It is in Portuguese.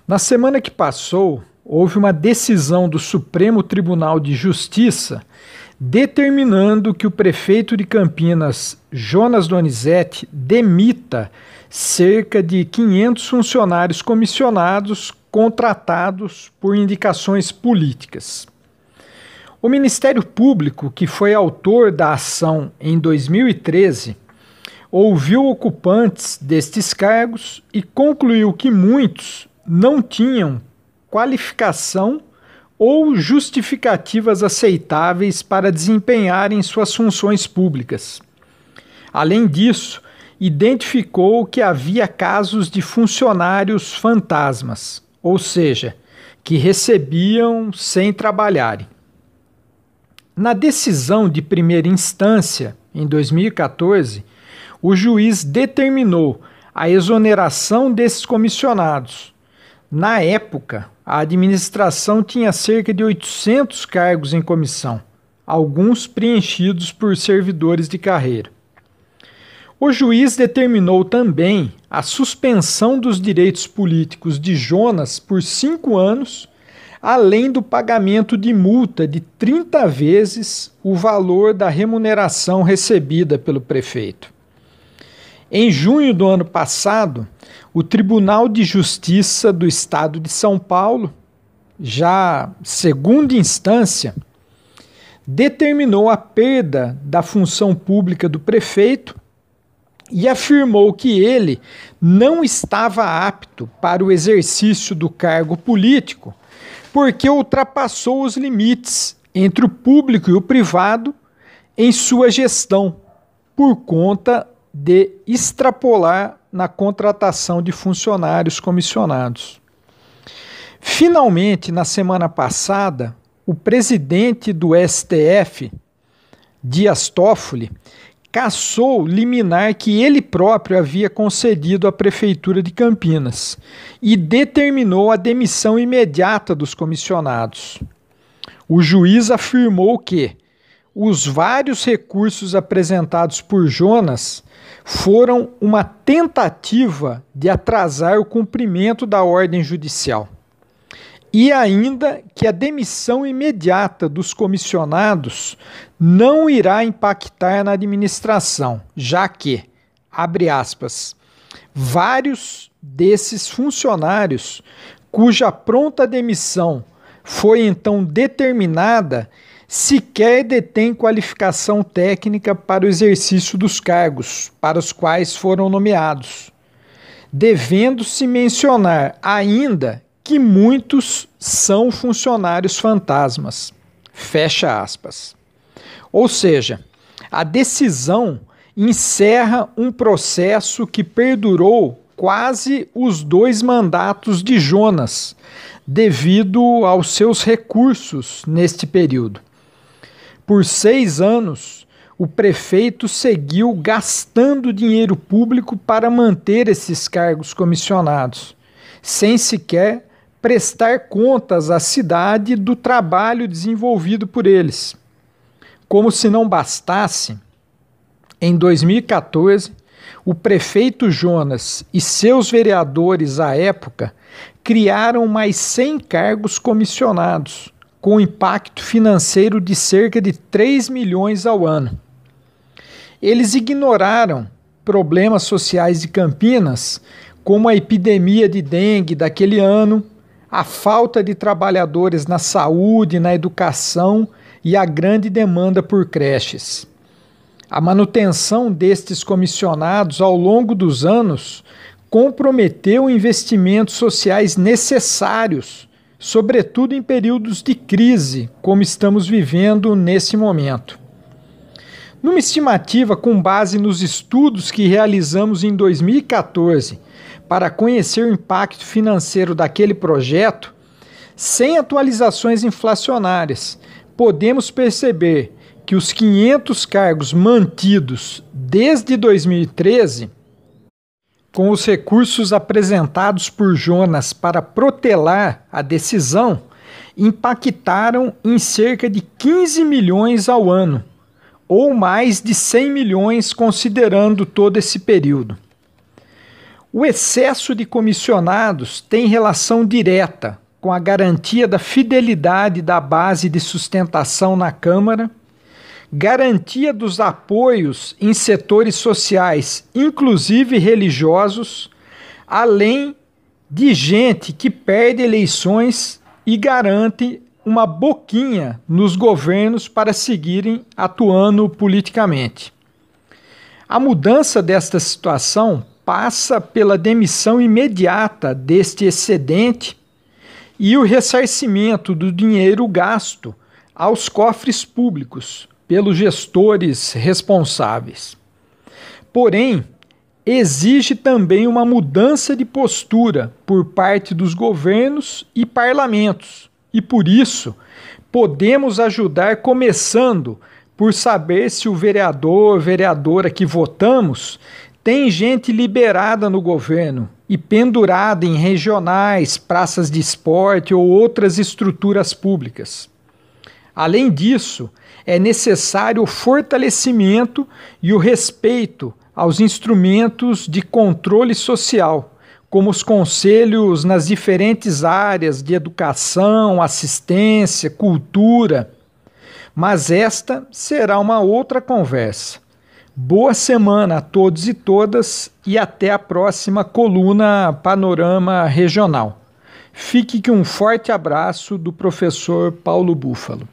Na semana que passou, houve uma decisão do Supremo Tribunal de Justiça determinando que o prefeito de Campinas, Jonas Donizete, demita cerca de 500 funcionários comissionados contratados por indicações políticas. O Ministério Público, que foi autor da ação em 2013, ouviu ocupantes destes cargos e concluiu que muitos não tinham qualificação ou justificativas aceitáveis para desempenharem suas funções públicas. Além disso, identificou que havia casos de funcionários fantasmas, ou seja, que recebiam sem trabalharem. Na decisão de primeira instância, em 2014, o juiz determinou a exoneração desses comissionados. Na época, a administração tinha cerca de 800 cargos em comissão, alguns preenchidos por servidores de carreira. O juiz determinou também a suspensão dos direitos políticos de Jonas por 5 anos, além do pagamento de multa de 30 vezes o valor da remuneração recebida pelo prefeito. Em junho do ano passado, o Tribunal de Justiça do Estado de São Paulo, já segunda instância, determinou a perda da função pública do prefeito e afirmou que ele não estava apto para o exercício do cargo político porque ultrapassou os limites entre o público e o privado em sua gestão, por conta de extrapolar na contratação de funcionários comissionados. Finalmente, na semana passada, o presidente do STF, Dias Toffoli, cassou liminar que ele próprio havia concedido à Prefeitura de Campinas e determinou a demissão imediata dos comissionados. O juiz afirmou que os vários recursos apresentados por Jonas foram uma tentativa de atrasar o cumprimento da ordem judicial. E ainda que a demissão imediata dos comissionados não irá impactar na administração, já que, abre aspas, vários desses funcionários cuja pronta demissão foi então determinada sequer detém qualificação técnica para o exercício dos cargos para os quais foram nomeados, devendo-se mencionar ainda que muitos são funcionários fantasmas. Fecha aspas. Ou seja, a decisão encerra um processo que perdurou quase os 2 mandatos de Jonas, devido aos seus recursos neste período. Por 6 anos, o prefeito seguiu gastando dinheiro público para manter esses cargos comissionados, sem sequer prestar contas à cidade do trabalho desenvolvido por eles. Como se não bastasse, em 2014, o prefeito Jonas e seus vereadores à época criaram mais 100 cargos comissionados, com impacto financeiro de cerca de 3 milhões ao ano. Eles ignoraram problemas sociais de Campinas, como a epidemia de dengue daquele ano, a falta de trabalhadores na saúde, na educação e a grande demanda por creches. A manutenção destes comissionados ao longo dos anos comprometeu investimentos sociais necessários, sobretudo em períodos de crise, como estamos vivendo nesse momento. Numa estimativa com base nos estudos que realizamos em 2014 para conhecer o impacto financeiro daquele projeto, sem atualizações inflacionárias, podemos perceber que os 500 cargos mantidos desde 2013, com os recursos apresentados por Jonas para protelar a decisão, impactaram em cerca de 15 milhões ao ano, ou mais de 100 milhões considerando todo esse período. O excesso de comissionados tem relação direta com a garantia da fidelidade da base de sustentação na Câmara, garantia dos apoios em setores sociais, inclusive religiosos, além de gente que perde eleições e garante uma boquinha nos governos para seguirem atuando politicamente. A mudança desta situação passa pela demissão imediata deste excedente e o ressarcimento do dinheiro gasto aos cofres públicos pelos gestores responsáveis. Porém, exige também uma mudança de postura por parte dos governos e parlamentos, e por isso podemos ajudar começando por saber se o vereador ou vereadora que votamos tem gente liberada no governo e pendurada em regionais, praças de esporte ou outras estruturas públicas. Além disso, é necessário o fortalecimento e o respeito aos instrumentos de controle social, como os conselhos nas diferentes áreas de educação, assistência, cultura. Mas esta será uma outra conversa. Boa semana a todos e todas e até a próxima coluna Panorama Regional. Fique com um forte abraço do professor Paulo Búfalo.